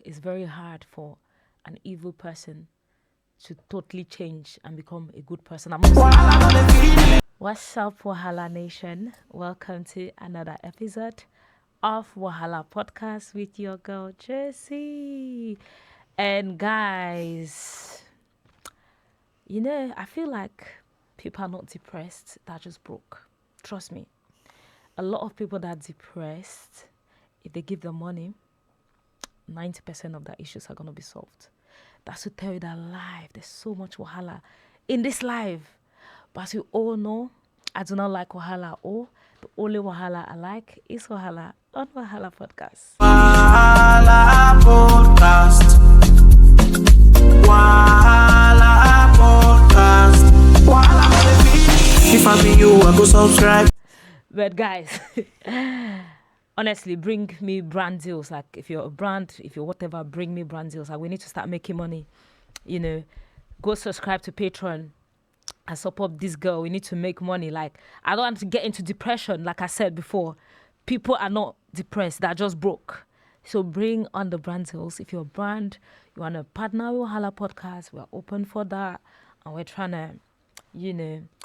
it's very hard for an evil person to totally change and become a good person. What's up, Wahala Nation? Welcome to another episode of Wahala Podcast with your girl, Jessie. And guys, I feel like people are not depressed, they're just broke. Trust me. A lot of people that are depressed, if they give them money, 90% of their issues are going to be solved. That's to tell you that life, there's so much wahala in this life. But as you all know, I do not like wahala at all. The only wahala I like is wahala on Wahala Podcast. Wahala Podcast. Wahala Podcast. Wahala. If I be you, I go subscribe. But guys, honestly, bring me brand deals. Like if you're a brand, if you're whatever, bring me brand deals. Like we need to start making money. Go subscribe to Patreon and support this girl. We need to make money. Like I don't want to get into depression. Like I said before, people are not depressed. They're just broke. So bring on the brand deals. If you're a brand, you want to partner with Wahala Podcast, we're open for that. And we're trying to,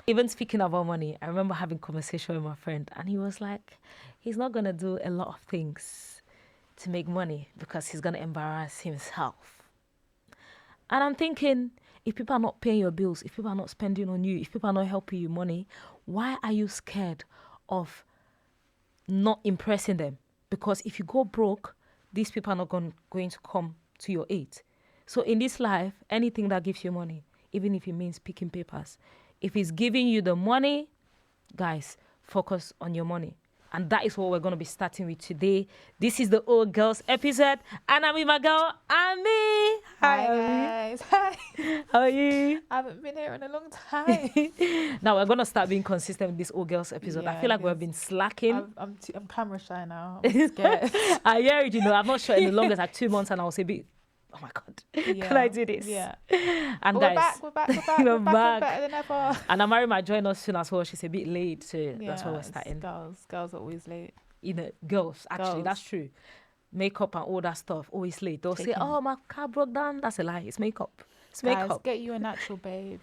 even speaking about money, I remember having a conversation with my friend and he was like, he's not going to do a lot of things to make money because he's going to embarrass himself. And I'm thinking, if people are not paying your bills, if people are not spending on you, if people are not helping you money, why are you scared of not impressing them? Because if you go broke, these people are not going to come to your aid. So in this life, anything that gives you money, even if it means picking papers, if it's giving you the money, guys, focus on your money. And that is what we're going to be starting with today. This is the Old Girls episode. And I'm with my girl, Ami. Hi, guys. Hi. How are you? I haven't been here in a long time. Now, we're going to start being consistent with this Old Girls episode. I feel like we've been slacking. I'm camera shy now. I'm scared. I hear it, I'm not sure in the longest, like 2 months, and I was a bit, oh my God, can I do this? Yeah. And But guys, we're back. we're We're back. better than ever. And Amari might join us soon as well. She's a bit late, so that's why we're starting. Girls are always late. Girls, actually, Girls. that's true. Makeup and all that stuff, always late. They'll say, Taking- oh, my car broke down. That's a lie. It's makeup. It's Guys, makeup. get you a natural babe.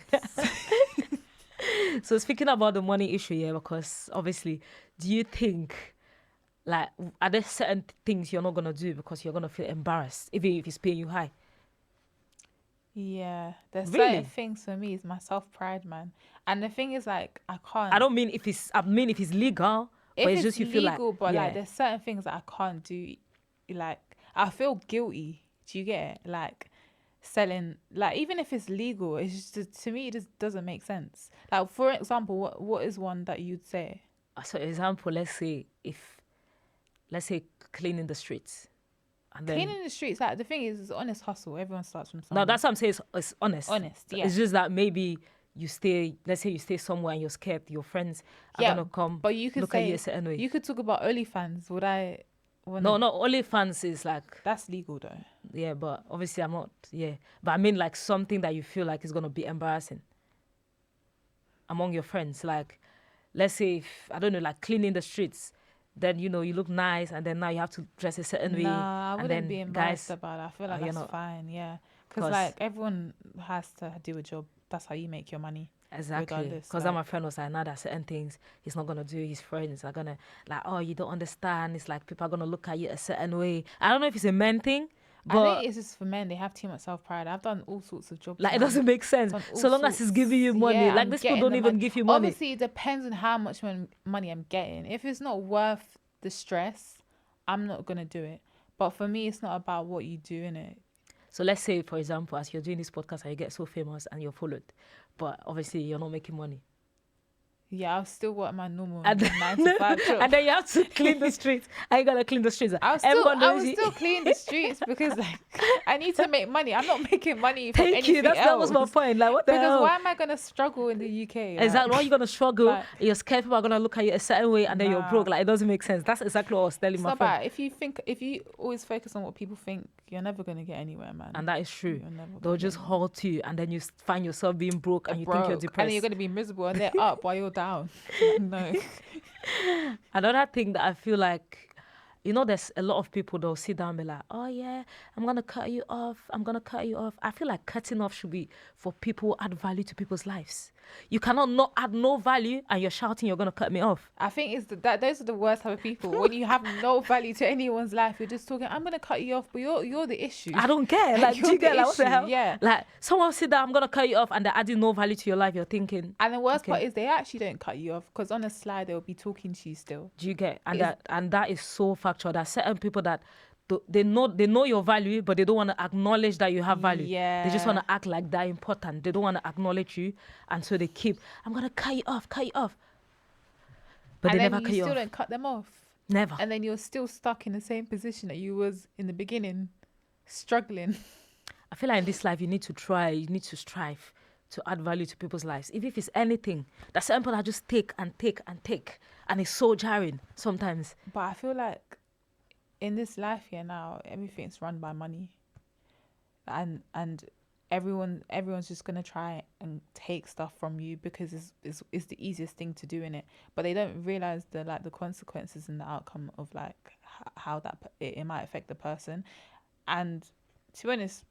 So speaking about the money issue, because obviously, do you think, like, are there certain things you're not going to do because you're going to feel embarrassed, even if it's paying you high? Yeah. There's Really? certain things for me, it's my self-pride, man. And the thing is, like, I can't. I mean if it's legal, but it's just you feel like, but like there's certain things that I can't do. Like I feel guilty. Do you get it? Like selling, like even if it's legal, it's just to me it just doesn't make sense. Like for example, what is one that you'd say? So example, let's say cleaning the streets. And then, Cleaning the streets, like the thing is, it's honest hustle. Everyone starts from somewhere. no, that's what I'm saying. It's honest. Honest, yeah. It's just that maybe let's say you stay somewhere and you're scared your friends are Yeah, gonna come but you could look say at you a certain way. you could talk about OnlyFans. Would I? No, not OnlyFans is like, That's legal though. yeah, but obviously I'm not, but I mean like something that you feel like is gonna be embarrassing among your friends. Like, let's say if, I don't know, like cleaning the streets, then you look nice, and then now you have to dress a certain way. Nah, I and wouldn't then be embarrassed guys, about it. I feel like you're that's not- fine, yeah. 'Cause- Because like everyone has to do a job. That's how you make your money. Exactly, regardless, because like- my friend was like, now that certain things he's not gonna do. His friends are gonna like, oh, you don't understand. It's like people are gonna look at you a certain way. I don't know if it's a men thing, I but think it's just for men. They have too much self-pride. I've done all sorts of jobs. like it man. doesn't make sense. Done all So long as he's sorts. giving you money, Yeah, like I'm these people getting don't the even money. give you money. Obviously, it depends on how much money I'm getting. If it's not worth the stress, I'm not gonna do it. But for me, it's not about what you do in it. So let's say, for example, as you're doing this podcast and you get so famous and you're followed, but obviously you're not making money. Yeah, I'll still work my normal And 9 to 5 job. and then you have to clean the streets. And you gotta clean the streets. I Everyone knows will you. still clean the streets because like I need to make money. I'm not making money from Thank anything you. That was else. my point. Like, what the Because hell? why am I gonna struggle in the UK? Exactly. Why are you gonna struggle? Like- You're scared people are gonna look at you a certain way, and then you're Nah. broke. Like, it doesn't make sense. That's exactly what I was telling It's my not friend. bad. If you always focus on what people think, you're never gonna get anywhere, man. And that is true. You're never They'll gonna just get halt you, and then you find yourself being broke, and you think you're broke. depressed. And then you're gonna be miserable, and they're up while you're down. No. Another thing that I feel like, you know, there's a lot of people that'll sit down and be like, oh yeah, I'm going to cut you off. I'm going to cut you off. I feel like cutting off should be for people who add value to people's lives. You cannot not add no value and you're shouting you're going to cut me off. I think it's that those are the worst type of people. When you have no value to anyone's life, you're just talking, I'm going to cut you off, but you're the issue. I don't care. Like, do you get like, what the hell? Yeah. Like, someone sit down, I'm going to cut you off, and they're adding no value to your life. You're thinking. And the worst part is they actually don't cut you off, because on a slide, they'll be talking to you still. Do you get? And that is so factual. There's certain people that they know your value, but they don't want to acknowledge that you have value. Yeah. They just want to act like they're important. They don't want to acknowledge you, and so they keep, I'm going to cut you off. But and they then never cut you still off. don't cut them off. Never. And then you're still stuck in the same position that you was in the beginning, struggling. I feel like in this life, you need to strive to add value to people's lives. Even if it's anything, that's certain people that just take and take and take. And it's so jarring sometimes. But I feel like in this life here now, everything's run by money. And everyone's just gonna try and take stuff from you because it's the easiest thing to do in it. But they don't realize the consequences and the outcome of like how that it might affect the person. And to be honest,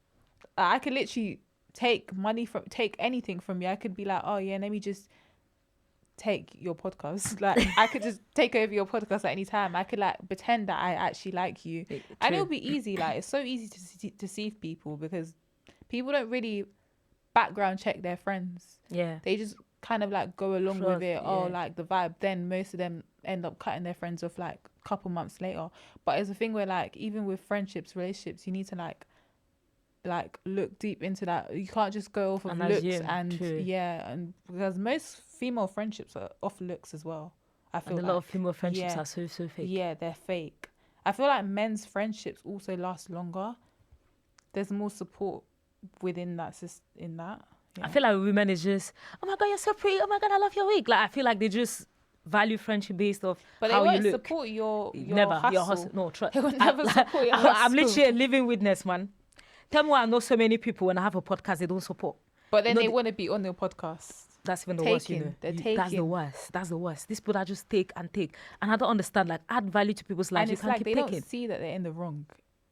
I could literally take anything from you. I could be like, oh yeah, let me just take your podcast. Like I could just take over your podcast at any time. I could like pretend that I actually like you, and it'll be easy. Like it's so easy to deceive people because people don't really background check their friends. Yeah, they just kind of like go along with it. Yeah. Oh, like the vibe. Then most of them end up cutting their friends off like a couple months later. But it's a thing where like even with friendships, relationships, you need to like look deep into that. You can't just go off of looks and true. Yeah, and because most female friendships are off looks as well. I feel and a lot of female friendships are so fake. Yeah, they're fake. I feel like men's friendships also last longer. There's more support within that Yeah. I feel like women is just, oh my god, you're so pretty. Oh my god, I love your wig. Like I feel like they just value friendship based off but how they won't you look. Support your never hustle. your hustle. No, trust. They will never support your hustle. I'm literally a living witness, man. Tell me why I know so many people when I have a podcast they don't support. But then they want to be on your podcast. That's even the worst, you know. That's the worst. These people that just take and take. And I don't understand, like, add value to people's lives. And it's you can't like keep they taking. don't see that they're in the wrong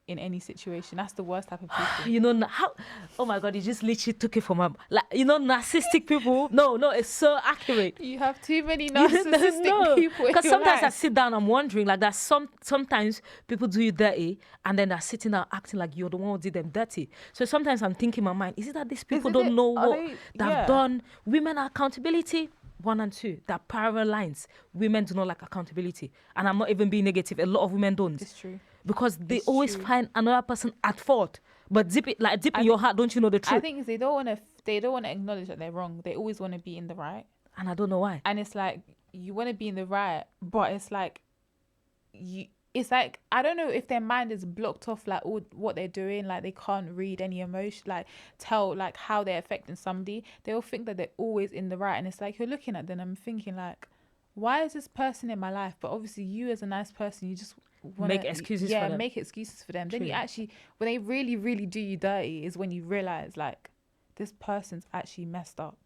in any situation. That's the worst type of people. You know, how, oh my God, you just literally took it from my, like, you know, narcissistic people. No, it's so accurate. You have too many narcissistic people. Because sometimes I sit down, I'm wondering, like, that sometimes people do you dirty and then they're sitting there acting like you're the one who did them dirty. So sometimes I'm thinking in my mind, is it that these people don't know what they've done? Women are accountability. 1 and 2, that parallel lines. Women do not like accountability. And I'm not even being negative. A lot of women don't. It's true. Because they always find another person at fault. But deep in your heart, don't you know the truth? I think they don't want to acknowledge that they're wrong. They always want to be in the right. And I don't know why. And it's like you want to be in the right, but it's like I don't know if their mind is blocked off like all what they're doing, like they can't read any emotion, like tell like how they're affecting somebody. They'll think that they're always in the right, and it's like you're looking at them and thinking like, why is this person in my life? But obviously you as a nice person, you just want to make excuses for them. Make excuses for them. True. Then you actually, when they really, really do you dirty, is when you realize like this person's actually messed up.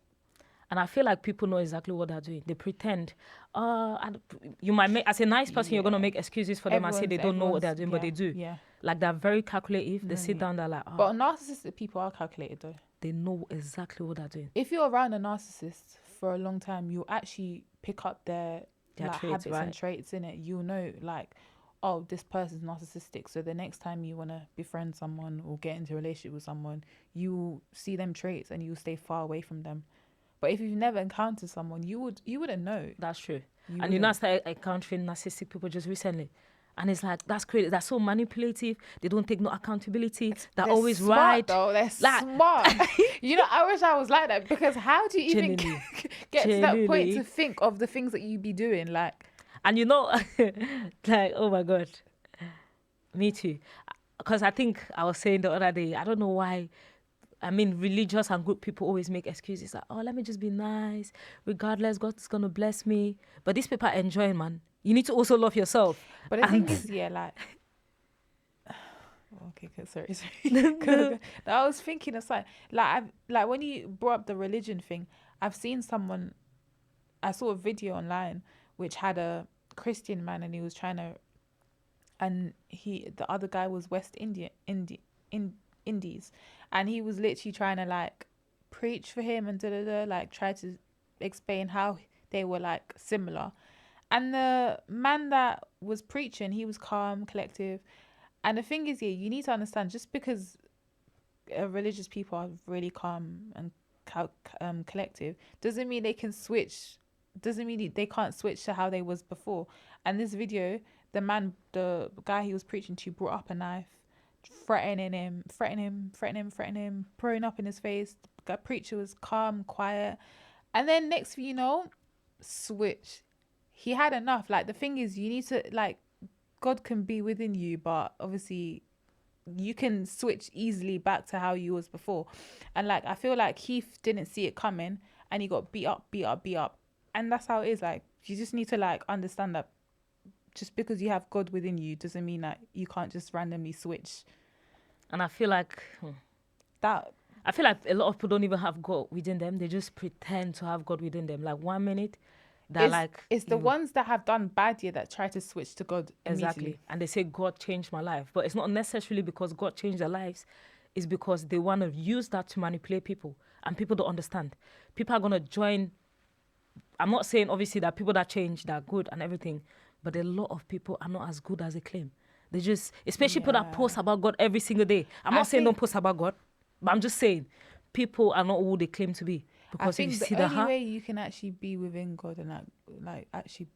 And I feel like people know exactly what they're doing. They pretend. And you might make, as a nice person, you're going to make excuses for them and say they don't know what they're doing, but they do. Yeah. Like they're very calculative. They sit down, they're like, oh. But narcissistic people are calculated though. They know exactly what they're doing. If you're around a narcissist for a long time, you'll actually pick up their like, traits, habits and traits in it. You'll know like, oh, this person's narcissistic. So the next time you want to befriend someone or get into a relationship with someone, you see them traits and you'll stay far away from them. But if you've never encountered someone, you wouldn't know. That's true. You know, I started encountering narcissistic people just recently. And it's like, that's crazy. They're so manipulative. They don't take no accountability. They're always smart, right. Though. They're smart. You know, I wish I was like that, because how do you even get to that point to think of the things that you be doing? Like, and you know, like, oh my God. Me too. Because I think I was saying the other day, I don't know why. I mean, religious and good people always make excuses like, oh, let me just be nice. Regardless, God's going to bless me. But these people are enjoying, man. You need to also love yourself. But the thing is, yeah, like... Okay, sorry. No, I was thinking of something. Like when you brought up the religion thing, I've seen someone... I saw a video online which had a Christian man and he was trying to and the other guy was Indies, and he was literally trying to like preach for him and like try to explain how they were like similar. And the man that was preaching, he was calm, collective. And the thing is, yeah, you need to understand, just because religious people are really calm and collective, doesn't mean they can switch. Doesn't mean they can't switch to how they was before. And this video, the guy he was preaching to, brought up a knife, threatening him, throwing up in his face. The preacher was calm, quiet, and then next thing you know, switch. He had enough. Like, the thing is, you need to, like, God can be within you, but obviously you can switch easily back to how you was before. And like, I feel like he didn't see it coming, and he got beat up, and that's how it is. Like, you just need to like understand that just because you have God within you doesn't mean that you can't just randomly switch. And I feel like That a lot of people don't even have God within them. They just pretend to have God within them. Like 1 minute, they're like, it's the ones that have done bad here that try to switch to God exactly, immediately. and they say God changed my life, but it's not necessarily because God changed their lives. It's because they want to use that to manipulate people, and people don't understand. People are gonna join. I'm not saying obviously that people that change, they're good and everything, but a lot of people are not as good as they claim. They just, especially people that Yeah. post about God every single day. I'm I not saying don't think- post about God, but I'm just saying people are not who they claim to be. I Because if think you the see the only heart, way you can actually be within God and actually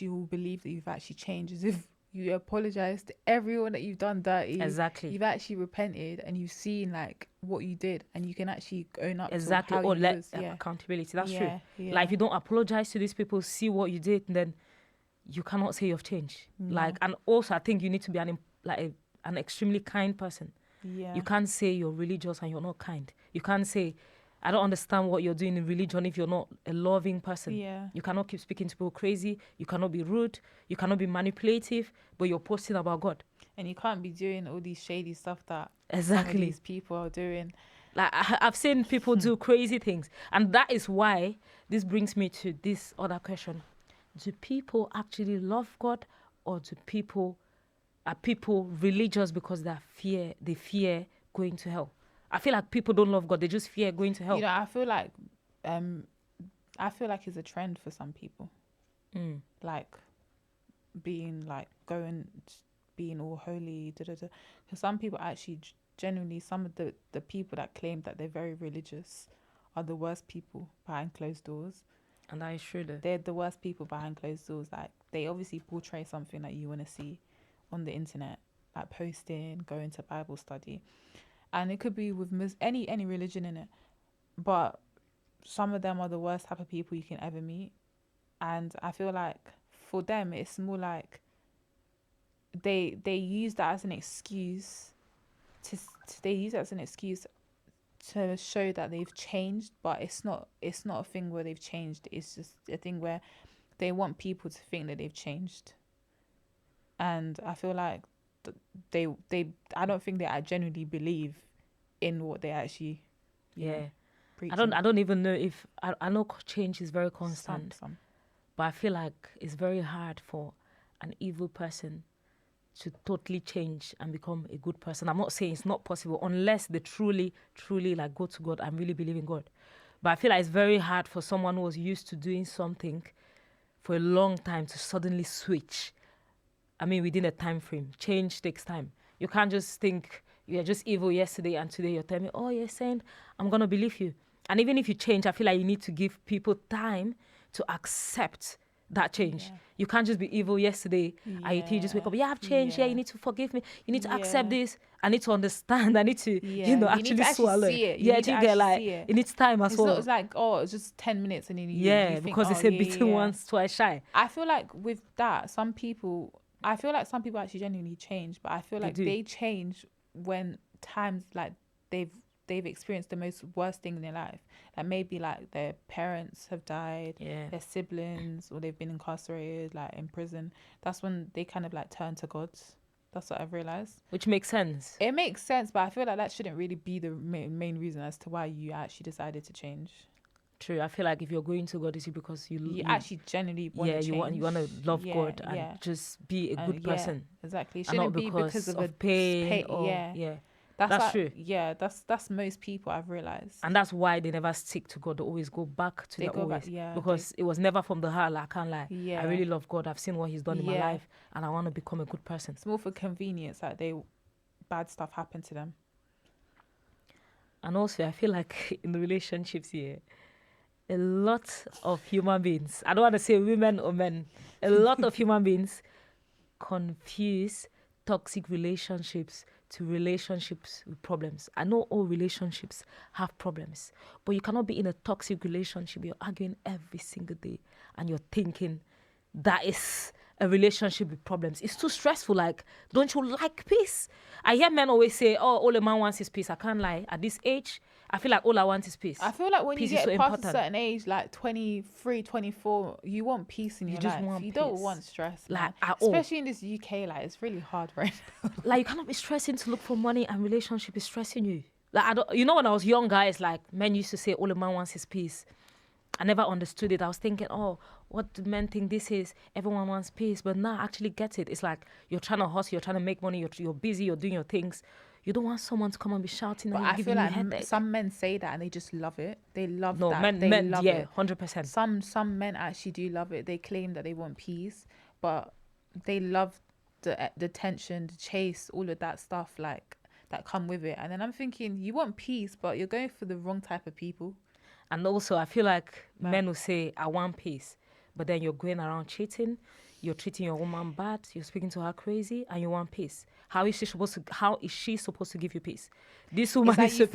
will believe that you've actually changed is if you apologize to everyone that you've done dirty. Exactly. You've actually repented and you've seen like what you did, and you can actually own up exactly, to how or you let was. Yeah. accountability. That's Yeah, true. yeah. Like if you don't apologize to these people, see what you did, then you cannot say you've changed. Like, and also I think you need to be an extremely kind person. Yeah. You can't say you're religious and you're not kind. You can't say, I don't understand what you're doing in religion if you're not a loving person. Yeah. You cannot keep speaking to people crazy. You cannot be rude. You cannot be manipulative, but you're posting about God. And you can't be doing all these shady stuff that some of Exactly. these people are doing. Like I've seen people do crazy things. And that is why this brings me to this other question. Do people actually love God, or are people religious because they fear going to hell? I feel like people don't love God, they just fear going to hell. You know, I feel like it's a trend for some people. Like being all holy, because some people actually genuinely, some of the people that claim that they're very religious are the worst people behind closed doors. And that is true though. They're the worst people behind closed doors. Like, they obviously portray something that you want to see on the internet, like posting, going to Bible study, and it could be with any religion in it. But some of them are the worst type of people you can ever meet, and I feel like for them it's more like they use that as an excuse to show that they've changed, but it's not a thing where they've changed. It's just a thing where they want people to think that they've changed. And I feel like they I don't think they genuinely believe in what they actually preach. I don't even know if I know change is very constant, Some. but I feel like it's very hard for an evil person to totally change and become a good person. I'm not saying it's not possible unless they truly like go to God and really believe in God. But I feel like it's very hard for someone who was used to doing something for a long time to suddenly switch. I mean, within a time frame, change takes time. You can't just think you're just evil yesterday and today you're telling me, oh, you're saying I'm going to believe you. And even if you change, I feel like you need to give people time to accept that change. Yeah. You can't just be evil yesterday and you just wake up, I've changed. Yeah, you need to forgive me. You need to accept this. I need to understand. I need to, You need actually to swallow see it. Yeah, do you get like, it needs time as well. It's like, oh, it's just 10 minutes and then you think, because they say beaten once, twice shy. I feel like with that, some people actually genuinely change, but I feel like they change when times like they've experienced the most worst thing in their life. Like maybe like their parents have died, their siblings, or they've been incarcerated, like in prison. That's when they kind of like turn to God. That's what I've realized. Which makes sense. It makes sense, but I feel like that shouldn't really be the main reason as to why you actually decided to change. True. I feel like if you're going to God, it's because You actually genuinely want to change. you want to love Yeah, God and yeah. just be a good Yeah, person, exactly. It and not shouldn't be because of a pain. Or yeah. that's like, true. Yeah, that's most people, I've realized. And that's why they never stick to God. They always go back to They their go back, always. yeah, Because it was never from the heart. Like, I can't lie. Yeah. I really love God. I've seen what He's done in my Yeah. life, and I want to become a good person. It's more for convenience, like bad stuff happen to them. And also, I feel like in the relationships here, a lot of human beings, I don't want to say women or men, a lot of human beings confuse toxic relationships to relationships with problems. I know all relationships have problems, but you cannot be in a toxic relationship. You're arguing every single day and you're thinking that is a relationship with problems. It's too stressful. Like, don't you like peace? I hear men always say, oh, all a man wants is peace. I can't lie. At this age, I feel like all I want is peace. I feel like when peace you get so past important. a certain age, like 23, 24, you want peace in your just life. want You peace. don't want stress. Like, man. at all. Especially in this UK, like it's really hard right now. Like, you cannot be stressing to look for money and relationship is stressing you. Like, I don't, you know, when I was young, guys, like men used to say all a man wants is peace. I never understood it. I was thinking, oh, what do men think this is? Everyone wants peace. But now I actually get it. It's like you're trying to hustle, you're trying to make money, you're busy, you're doing your things. You don't want someone to come and be shouting But and I feel giving you like headache. some men say that and they just love it. They love No, that. men, love yeah, it. 100%. Some men actually do love it. They claim that they want peace, but they love the tension, the chase, all of that stuff like that come with it. And then I'm thinking, you want peace, but you're going for the wrong type of people. And also, I feel like men will say, I want peace. But then you're going around cheating. You're treating your woman bad. You're speaking to her crazy and you want peace. How is she supposed to give you peace? This woman It's like is you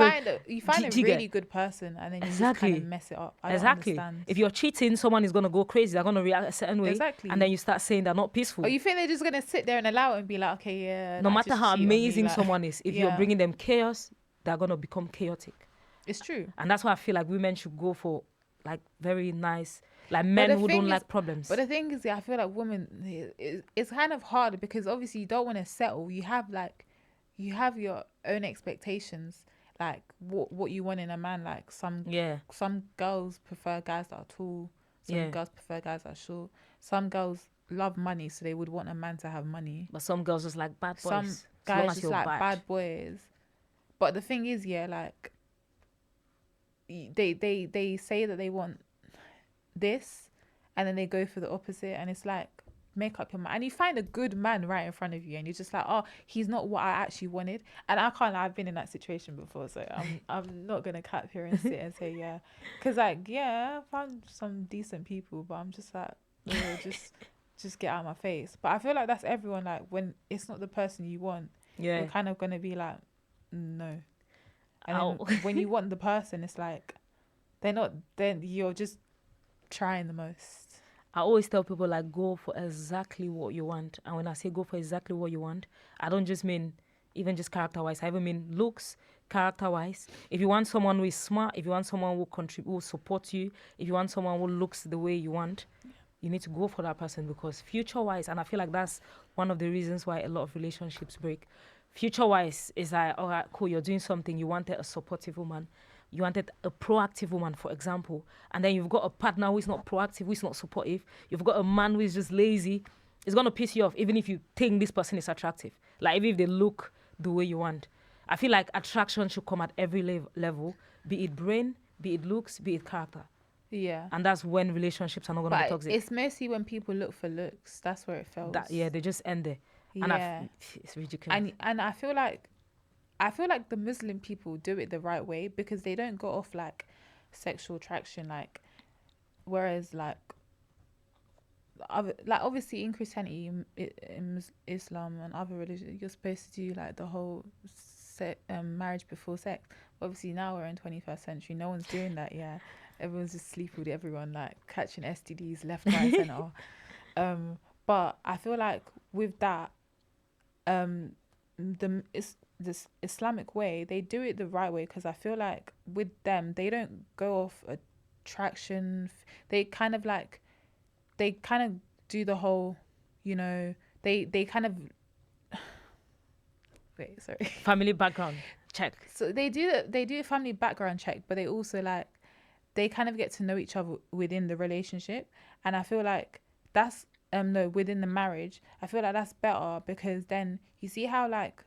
find a really good person and then you just kind of mess it up. I don't understand. If you're cheating, someone is going to go crazy. They're going to react a certain way. Exactly. And then you start saying they're not peaceful. Or you think they're just going to sit there and allow it and be like, okay, yeah. No like, matter how amazing someone is, if you're yeah. bringing them chaos, they're going to become chaotic. It's true. And that's why I feel like women should go for like very nice, like men who don't like problems. But the thing is, I feel like women, it's kind of hard because obviously you don't want to settle. You have your own expectations, like what you want in a man. Like some girls prefer guys that are tall. Some girls prefer guys that are short. Some girls love money, so they would want a man to have money. But some girls just like bad boys. Some guys just like bad boys. But the thing is, like they say that they want this and then they go for the opposite, and it's like, make up your mind. And you find a good man right in front of you and you're just like, oh, he's not what I actually wanted. And I can't lie, I've been in that situation before, so I'm not gonna cap here and sit and say yeah, because like I found some decent people, but I'm just like, just get out of my face. But I feel like that's everyone. Like when it's not the person you want, you're kind of gonna be like, no. And then when you want the person, it's like then you're just trying the most. I always tell people, like, go for exactly what you want. And when I say go for exactly what you want, I don't just mean even just character-wise. I even mean looks, character-wise. If you want someone who is smart, if you want someone who contribute, who support you, if you want someone who looks the way you want, you need to go for that person, because future-wise, and I feel like that's one of the reasons why a lot of relationships break. Future-wise is like, all right, cool, you're doing something. You wanted a supportive woman. You wanted a proactive woman, for example. And then you've got a partner who is not proactive, who is not supportive. You've got a man who is just lazy. It's going to piss you off, even if you think this person is attractive. Like, even if they look the way you want. I feel like attraction should come at every level, be it brain, be it looks, be it character. Yeah. And that's when relationships are not going to be toxic. It's mostly when people look for looks. That's where it fails. They just end there. And it's ridiculous. And I feel like the Muslim people do it the right way, because they don't go off like sexual attraction, like, whereas like obviously in Christianity, in Islam and other religions, you're supposed to do like the whole marriage before sex. Obviously now we're in 21st century, no one's doing that. Everyone's just sleeping with everyone, like catching STDs left, right, center. But I feel like with that, this Islamic way, they do it the right way, because I feel like with them, they don't go off attraction. They kind of do the whole, they kind of wait, sorry. Family background check. So they do a family background check, but they also like they kind of get to know each other within the relationship, and I feel like that's no, within the marriage, I feel like that's better, because then you see how like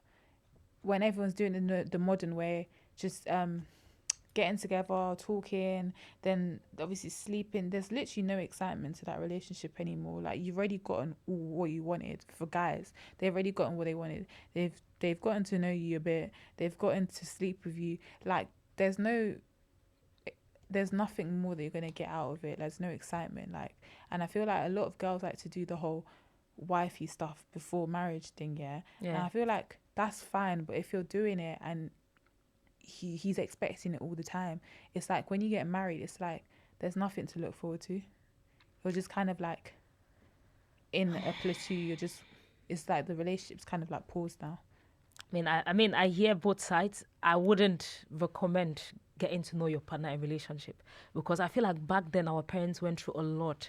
when everyone's doing it in the modern way, just getting together, talking, then obviously sleeping, there's literally no excitement to that relationship anymore. Like, you've already gotten all what you wanted. For guys, they've already gotten what they wanted. They've gotten to know you a bit, they've gotten to sleep with you. Like, there's nothing more that you're gonna get out of it. There's no excitement. Like, and I feel like a lot of girls like to do the whole wifey stuff before marriage thing, yeah. And I feel like that's fine, but if you're doing it and he's expecting it all the time, it's like when you get married, it's like there's nothing to look forward to. You're just kind of like in a plateau. It's like the relationship's kind of like paused now. I mean, I hear both sides. I wouldn't recommend getting to know your partner in a relationship, because I feel like back then our parents went through a lot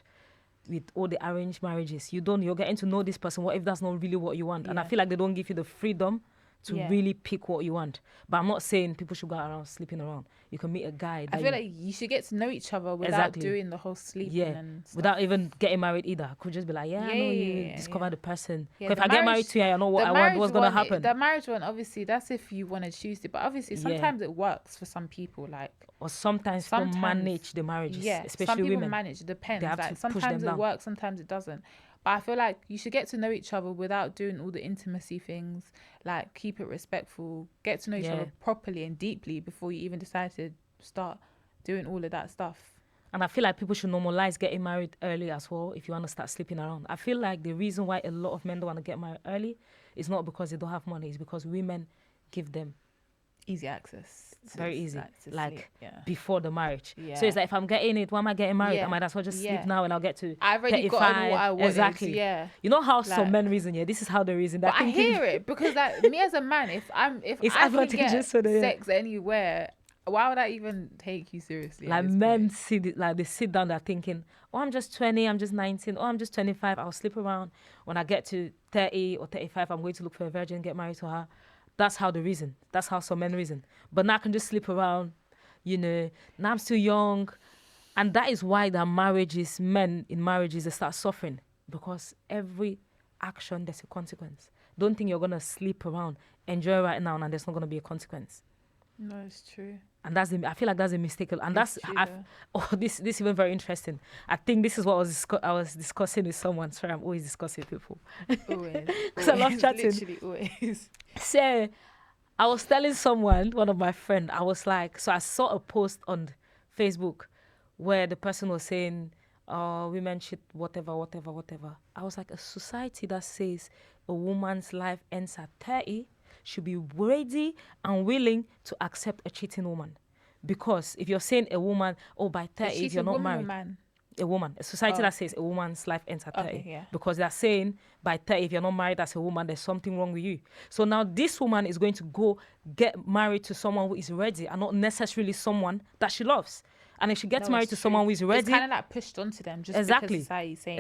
with all the arranged marriages. You're getting to know this person. What if that's not really what you want? And I feel like they don't give you the freedom to really pick what you want. But I'm not saying people should go around sleeping around. You can meet a guy that I feel like you should get to know each other without doing the whole sleeping and stuff. Without even getting married either. I could just be like, I know you discover the person. Because if I get married to you, I know what I want, what's going to happen. The marriage one, obviously, that's if you want to choose it. But obviously, sometimes it works for some people. Like, or sometimes people manage the marriages, especially some people women. manage. It depends. They have Like, to push sometimes them it down. works, sometimes it doesn't. But I feel like you should get to know each other without doing all the intimacy things. Like, keep it respectful. Get to know each other properly and deeply before you even decide to start doing all of that stuff. And I feel like people should normalize getting married early as well if you want to start sleeping around. I feel like the reason why a lot of men don't want to get married early is not because they don't have money. It's because women give them easy access. Very easy. Like sleep, before the marriage. So it's like, if I'm getting it, why am I getting married? I might as well just sleep now and I'll get to I've already 35. gotten what I wanted. Exactly. Yeah. You know how Like, some men reason, this is how they reason. But I hear it, because like me as a man, if it's I can get advantageous for the sex anywhere, why would I even take you seriously? Like, men they sit down, they're thinking, oh, I'm just 20, I'm just 19, oh, I'm just 25, I'll sleep around. When I get to 30 or 35, I'm going to look for a virgin, get married to her. That's how they reason. That's how some men reason. But now I can just sleep around, now I'm still young. And that is why men in marriages, they start suffering, because every action, there's a consequence. Don't think you're going to sleep around, enjoy right now, and there's not going to be a consequence. No, it's true. And I feel like that's a mistake. And this is even very interesting. I think this is what I was discussing with someone. Sorry, I'm always discussing people. Always. Because I love chatting. Literally always. So I was telling someone, one of my friends, I was like, so I saw a post on Facebook where the person was saying, women should whatever. I was like, a society that says a woman's life ends at 30 should be ready and willing to accept a cheating woman. Because if you're saying a woman, by 30, if you're not married, a woman, a society that says a woman's life ends at 30, because they're saying by 30, if you're not married as a woman, there's something wrong with you. So now this woman is going to go get married to someone who is ready, and not necessarily someone that she loves. And if she gets married to someone who is ready, it's kind of like pushed onto them just because society's saying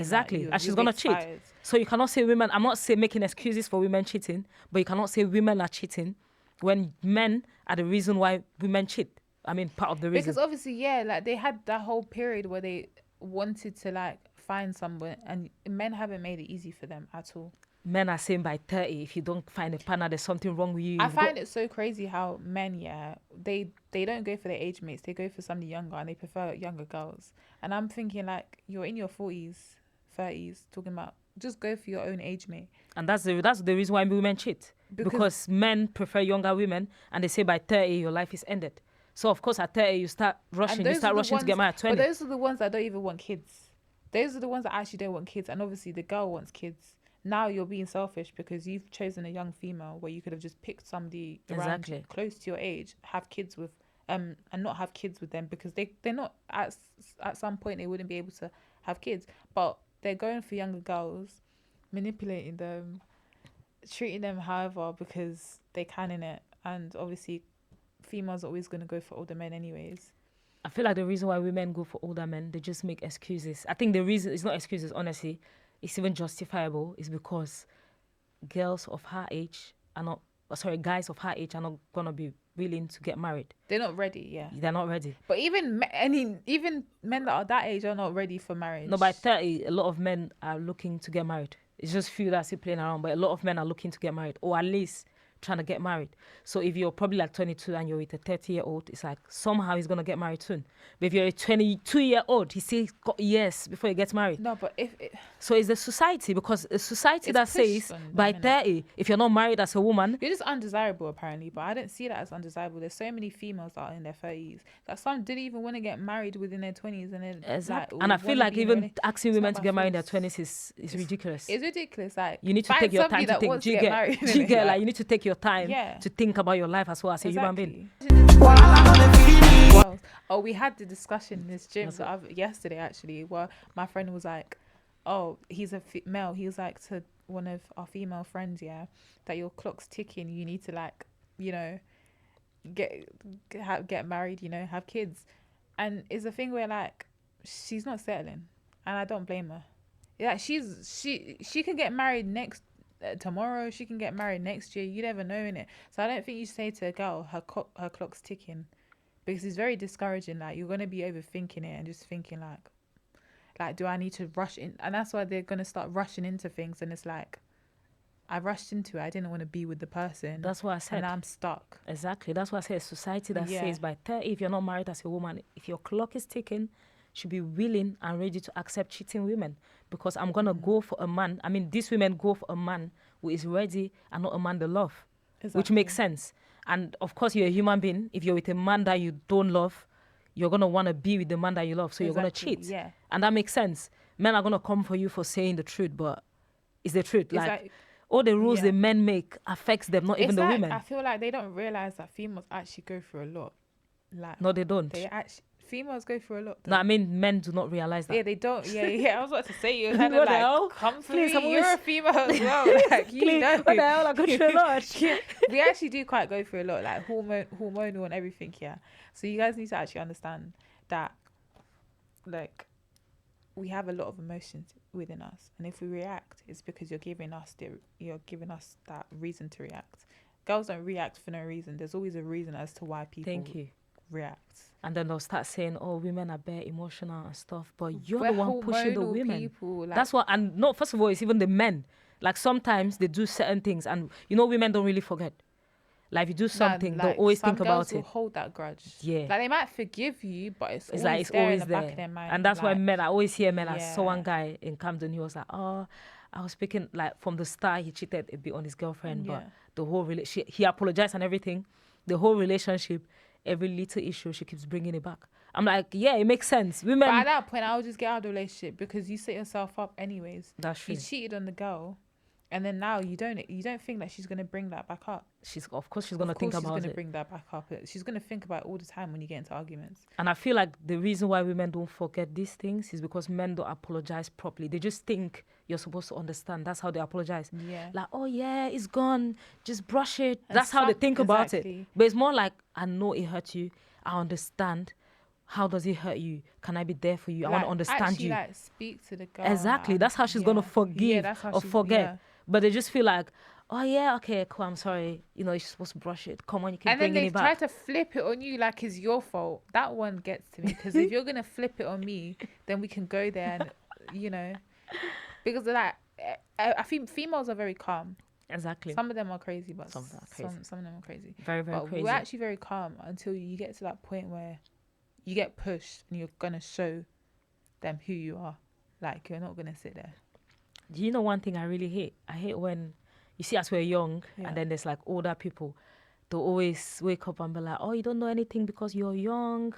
and she's gonna cheat. So you cannot say women. I'm not saying making excuses for women cheating, but you cannot say women are cheating when men are the reason why women cheat. I mean, part of the reason. Because obviously, like, they had that whole period where they wanted to like find someone, and men haven't made it easy for them at all. Men are saying by 30, if you don't find a partner, there's something wrong with you. I find it so crazy how men, they don't go for their age mates. They go for somebody younger, and they prefer younger girls. And I'm thinking, like, you're in your 40s, 30s, talking about just go for your own age mate. And that's the reason why women cheat. Because men prefer younger women, and they say by 30, your life is ended. So, of course, at 30, you start rushing. You start rushing to get married at 20. But those are the ones that don't even want kids. Those are the ones that actually don't want kids. And obviously, the girl wants kids. Now you're being selfish because you've chosen a young female where you could have just picked somebody around you, close to your age, have kids with, and not have kids with them, because they're not, at some point they wouldn't be able to have kids. But they're going for younger girls, manipulating them, treating them however, because they can in it. And obviously, females are always going to go for older men anyways. I feel like the reason why women go for older men, they just make excuses. I think the reason, it's not excuses, honestly, it's even justifiable, is because guys of her age are not going to be willing to get married. They're not ready. Yeah. They're not ready. But even men that are that age are not ready for marriage. No, by 30, a lot of men are looking to get married. It's just few that's still playing around, but a lot of men are looking to get married, or at least trying to get married. So if you're probably like 22 and you're with a 30-year-old, it's like somehow he's going to get married soon. But if you're a 22-year-old, he still got years before he gets married. No, but So it's the society, because a society that It's says pushed on them, by innit? 30, if you're not married as a woman, you're just undesirable apparently, but I don't see that as undesirable. There's so many females that are in their 30s that some didn't even want to get married within their 20s, and then exactly. like, And I feel wanna like be in a even rela- asking It's women not to by get married in their force. 20s is ridiculous. It's ridiculous. Like, You need to find take your time somebody to that think. wants Do you to get? married, Do you get? innit? Like you need to take your time Yeah. to think about your life as well as a human being. Oh, we had the discussion in this gym yesterday actually, where my friend was like, "Oh, he's a male." He was like to one of our female friends, "Yeah, that your clock's ticking. You need to like, you know, get married. You know, have kids." And it's a thing where like she's not settling, and I don't blame her. Yeah, she can get married tomorrow. She can get married next year. You never know, innit? So I don't think you say to a girl her clock's ticking, because it's very discouraging. Like, you're gonna be overthinking it and just thinking like, do I need to rush in? And that's why they're gonna start rushing into things. And it's like, I rushed into it. I didn't want to be with the person. That's what I said. And I'm stuck. Exactly. That's why I say a society that Yeah. says by 30, if you're not married as a woman, if your clock is ticking, should be willing and ready to accept cheating women. Because I'm going to go for a man. I mean, these women go for a man who is ready and not a man they love, which makes sense. And of course, you're a human being. If you're with a man that you don't love, you're going to want to be with the man that you love. So you're going to cheat. Yeah. And that makes sense. Men are going to come for you for saying the truth, but it's the truth. It's like all the rules yeah. the men make affects them, not even the like, women. I feel like they don't realize that females actually go through a lot. Like, No, they don't. Females go through a lot. No, I mean, men do not realize that. Yeah, they don't. Yeah. I was about to say, you're What kind the of hell? like, come for Please, me. I'm You're always- a female as well. Like, you know. What the hell? I go through a lot. We actually do quite go through a lot, like hormonal and everything. Yeah. So you guys need to actually understand that, like, we have a lot of emotions within us, and if we react, it's because you're giving us that reason to react. Girls don't react for no reason. There's always a reason as to why people react. And then they'll start saying, "Oh, women are bare emotional and stuff," but you're We're the one pushing the hormonal women. people, like, That's what. And no, first of all, it's even the men. Like sometimes they do certain things, and women don't really forget. Like if you do something, they'll always think about some girls it. will hold that grudge. Yeah. Like, they might forgive you, but it's always Like it's there always in the there. back of their mind. And that's why like, men, I always hear men. I saw Yeah. one guy in Camden, he was like, "Oh, I was speaking like from the start, he cheated a bit on his girlfriend, but Yeah. the whole he apologized and everything. The whole relationship, every little issue, she keeps bringing it back." I'm like, yeah, it makes sense. Women. But at that point, I would just get out of the relationship, because you set yourself up anyways. That's true. You cheated on the girl, and then now you don't think that she's gonna bring that back up. Of course she's gonna think about she's gonna it. bring that back up. She's gonna think about it all the time when you get into arguments. And I feel like the reason why women don't forget these things is because men don't apologize properly. They just think you're supposed to understand. That's how they apologize. Yeah. Like, "Oh yeah, it's gone. Just brush it." And That's how they think about it. exactly. But it's more like, "I know it hurt you. I understand. How does it hurt you? Can I be there for you? I want to understand actually, you." Like, speak to the girl. Exactly. like, That's how she's gonna forgive that's how or she- forget. yeah. But they just feel like, "Oh yeah, okay, cool. I'm sorry. You're supposed to brush it. Come on, you keep And then bringing they it try back." to flip it on you like it's your fault. That one gets to me, because if you're gonna flip it on me, then we can go there and because like I think females are very calm. Exactly. Some of them are crazy, but Some of them are crazy. some of them are crazy. Very, very But crazy. we're actually very calm until you get to that point where you get pushed and you're gonna show them who you are. Like, you're not gonna sit there. Do you know one thing I really hate? I hate when you see us, we're young, Yeah. and then there's like older people. They'll always wake up and be like, "Oh, you don't know anything because you're young."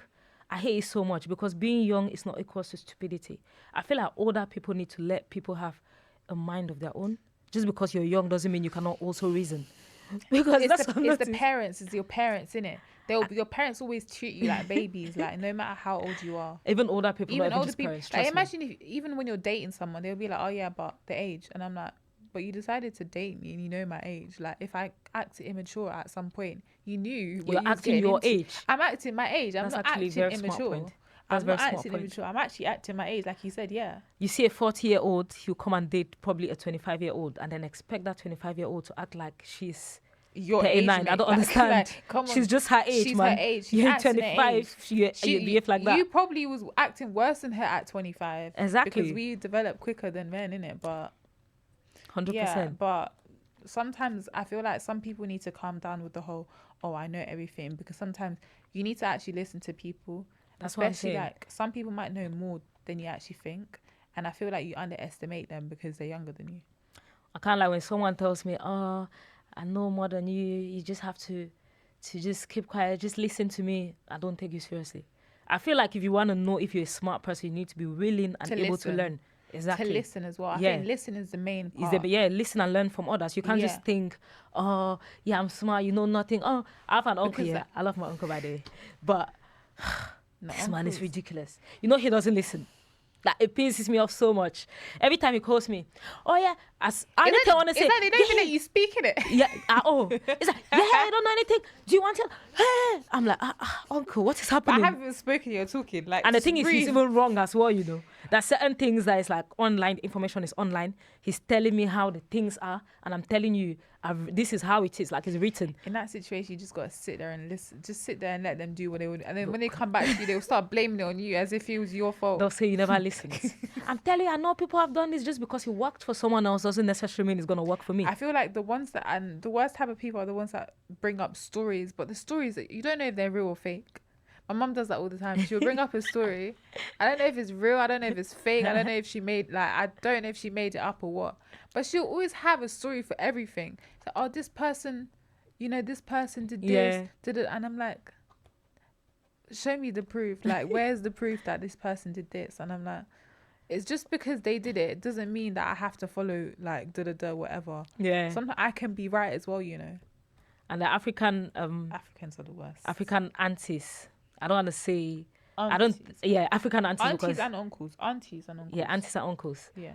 I hate it so much, because being young is not equal to stupidity. I feel like older people need to let people have a mind of their own. Just because you're young doesn't mean you cannot also reason. Because It's that's the parents. It's your parents, innit? Your parents always treat you like babies, like, no matter how old you are. Even older people, not Even even older just people. parents, Like, trust me. imagine even when you're dating someone, they'll be like, "Oh yeah, but the age," and I'm like, "But you decided to date me, and you know my age. Like, if I acted immature at some point, you knew what You're you was acting getting your into. age. I'm acting my age. I'm That's not actually a acting very smart immature. point. That's I'm very not smart acting point. immature. I'm actually acting my age, like you said. Yeah. You see a 40-year-old, he'll come and date probably a 25-year-old and then expect that 25-year-old to act like she's your 39. age, I don't mate. understand. Like, come on. She's just her age, She's man. her age. She's You're acting her 25. age. You behave like that. You probably was acting worse than her at 25. Exactly. Because we develop quicker than men, innit? But 100%. yeah, but sometimes I feel like some people need to calm down with the whole, oh, I know everything, because sometimes you need to actually listen to people. That's what I'm Especially saying. like some people might know more than you actually think, and I feel like you underestimate them because they're younger than you. I can't like when someone tells me, oh, I know more than you. You just have to just keep quiet. Just listen to me. I don't take you seriously. I feel like if you want to know if you're a smart person, you need to be willing and able to learn. Exactly. To listen as well. I Yeah. think listen is the main Is part. yeah, listen and learn from others. You can't Yeah. just think, oh, yeah, I'm smart, you know nothing. Oh, I have an uncle, Because yeah. I love my uncle, by the way. But No, this man is uncles. ridiculous. You know he doesn't listen. Like, it pisses me off so much. Every time he calls me, oh, yeah, I want to say. It's like they don't even let you speak in it. Yeah, it's like, yeah, I don't know anything. Do you want to? Hey. I'm like, uncle, what is But I happening? haven't even spoken, you're talking. Like, And the just thing is, he's breathe. even wrong as well, you know. There's certain things that is like online, information is online. He's telling me how the things are, and I'm telling you, this is how it is, like it's written. In that situation, you just got to sit there and listen. Just sit there and let them do what they would. And then when they come back to you, they'll start blaming it on you as if it was your fault. They'll say you never listened. I'm telling you, I know people have done this just because you worked for someone else doesn't necessarily mean it's going to work for me. I feel like the ones that, and the worst type of people are the ones that bring up stories, but the stories that you don't know if they're real or fake. My mum does that all the time. She'll bring up a story. I don't know if it's real. I don't know if it's fake. I don't know if she made, like, I don't know if she made it up or what. But she'll always have a story for everything. So, oh, this person, you know, this person did this, Yeah. did it. And I'm like, show me the proof. Like, where's the proof that this person did this? And I'm like, it's just because they did it, it doesn't mean that I have to follow, like, whatever. Yeah. Sometimes I can be right as well, you know. And the African Africans are the worst. African aunties. I don't want to say. Aunties. African aunties. Aunties because, and uncles. Aunties and uncles. yeah, aunties and uncles. Yeah.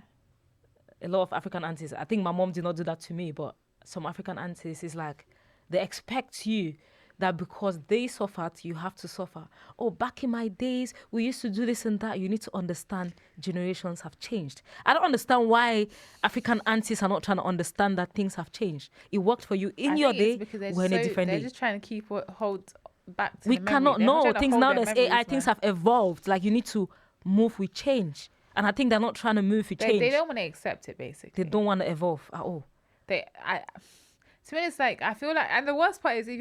A lot of African aunties. I think my mom did not do that to me, but some African aunties is like they expect you that because they suffered, you have to suffer. Oh, back in my days, we used to do this and that. You need to understand generations have changed. I don't understand why African aunties are not trying to understand that things have changed. It worked for you in your day, we're in a different they're day. just trying to keep what hold back to We the memory. cannot They're know trying to things hold now. their There's memories, AI. Things man. have evolved. Like you need to move with change, and I think they're not trying to move with change. They don't want to accept it, basically. They don't want to evolve at all. To me, it's like I feel like, and the worst part is if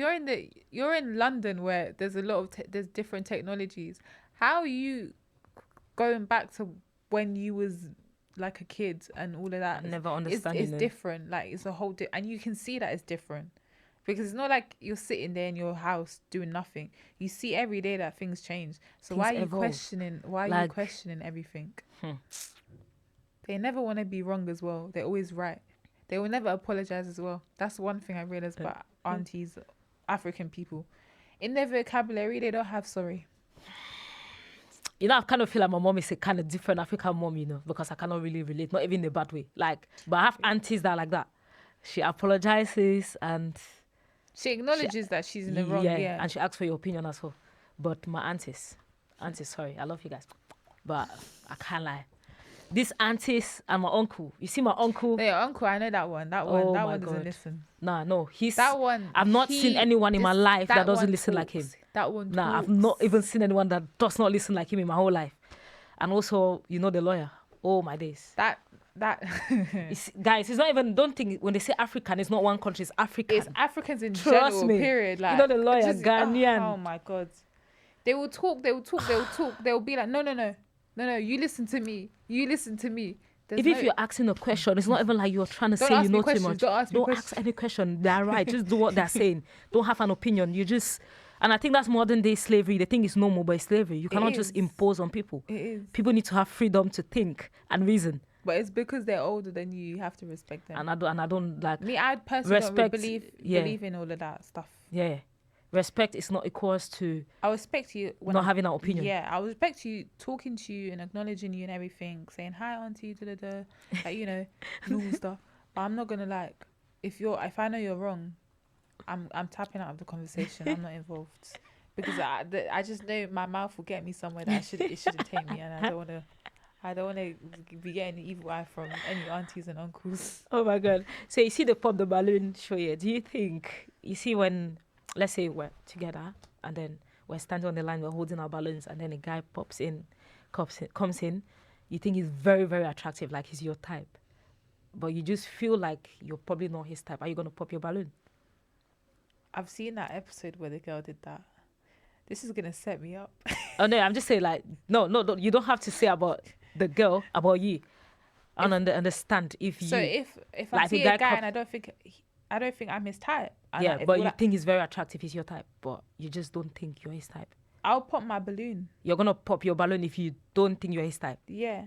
you're in London where there's a lot of there's different technologies. How are you going back to when you was like a kid and all of that? I never understand. It's different. Like it's a whole and you can see that it's different because it's not like you're sitting there in your house doing nothing. You see every day that things change. So Things why are you evolve. questioning? Why are you questioning everything? They never want to be wrong as well. They're always right. They will never apologize as well. That's one thing I realized about aunties, African people. In their vocabulary, they don't have sorry. You know, I kind of feel like my mom is a kind of different African mom, you know, because I cannot really relate, not even in a bad way. Like, but I have aunties that are like that. She apologizes and She acknowledges that she's in the wrong. Yeah. and she asks for your opinion as well. But my aunties, sorry, I love you guys, but I can't lie. These aunties and my uncle. You see my uncle? Your uncle, I know that one. That one doesn't listen. No, he's That one. I've not seen anyone in my life that doesn't one listen like him. talks. That one. Nah, I've talks. not even seen anyone that does not listen like him in my whole life. And also, you know, the lawyer. Oh my days. That. Guys, it's not even. Don't think when they say African, it's not one country. It's African. It's Africans in Trust general. me. Period. Like You know the lawyer, Ghanaian. Oh my god. They will talk. They'll be like, no. You listen to me. There's Even if you're asking a question, it's not even like you're trying to Don't say ask you me know too questions, much. don't ask me questions. ask any question. They're right. Just do what they're saying. Don't have an opinion. You just, and I think that's modern day slavery. They think it's normal, but it's slavery. You cannot just is. impose on people. It is. People need to have freedom to think and reason. But it's because they're older than you. You have to respect them. And I don't like. Me, I personally don't respect- believe in all of that stuff. Yeah, respect is not equals to I respect you when not having an opinion. Yeah, I respect you talking to you and acknowledging you and everything, saying hi auntie, like, you know, normal stuff. But I'm not gonna like if I know you're wrong, I'm tapping out of the conversation. I'm not involved because I just know my mouth will get me somewhere that it shouldn't take me, and I I don't want to be getting evil eye from any aunties and uncles. Oh my God. So you see the pop the balloon show here. Do you think, you see when, let's say we're together and then we're standing on the line, we're holding our balloons and then a guy comes in, you think he's very, very attractive, like he's your type. But you just feel like you're probably not his type. Are you going to pop your balloon? I've seen that episode where the girl did that. This is gonna set me up. Oh no, I'm just saying like, no, you don't have to say about the girl, about you. And understand if you. So if I like, see a guy and I don't think I'm his type. And yeah, if but you like, think he's very attractive, he's your type, but you just don't think you're his type. I'll pop my balloon. You're gonna pop your balloon if you don't think you're his type. Yeah.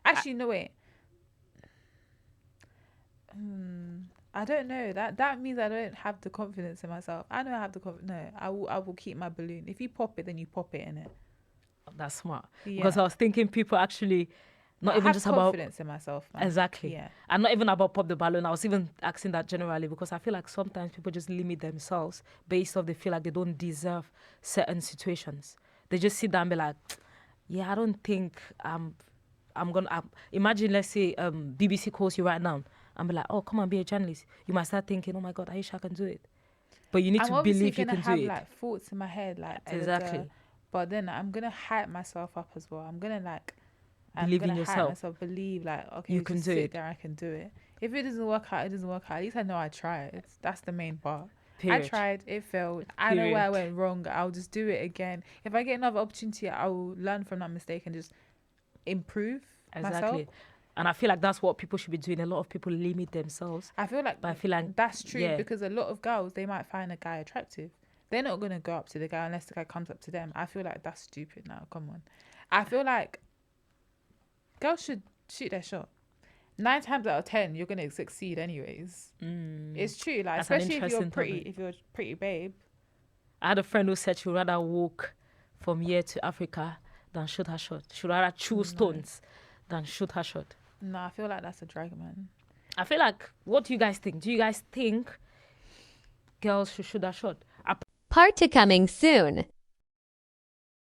Actually, no wait. I don't know. That means I don't have the confidence in myself. I know I have the confidence. No, I will keep my balloon. If you pop it, then you pop it, innit? That's smart. Yeah. Because I was thinking people actually not I even have just about confidence in myself, man. exactly. Yeah. And not even about pop the balloon. I was even asking that generally because I feel like sometimes people just limit themselves based off they feel like they don't deserve certain situations. They just sit down and be like, yeah, I don't think I'm gonna imagine, let's say BBC calls you right now and be like, oh, come on, be a journalist. You might start thinking, oh my God, Aisha, I can do it. But you need to believe you can do it. I'm obviously gonna have like thoughts in my head, like exactly. But then I'm gonna hype myself up as well. I'm gonna believe in hype yourself. myself, believe like, okay, you can just do sit it. there, I can do it. If it doesn't work out, it doesn't work out. At least I know I tried. That's the main part. Period. I tried, it failed. I know where I went wrong. I'll just do it again. If I get another opportunity, I will learn from that mistake and just improve myself. And I feel like that's what people should be doing. A lot of people limit themselves. I feel like that's true because a lot of girls, they might find a guy attractive. They're not going to go up to the guy unless the guy comes up to them. I feel like that's stupid now. Come on. I feel like girls should shoot their shot. 9 times out of 10, you're going to succeed anyways. It's true. Like, especially if you're a pretty babe. I had a friend who said she'd rather walk from here to Africa than shoot her shot. She'd rather chew stones than shoot her shot. No, I feel like that's a drag, man. I feel like, what do you guys think? Do you guys think girls should shoot their shot? Part 2 coming soon.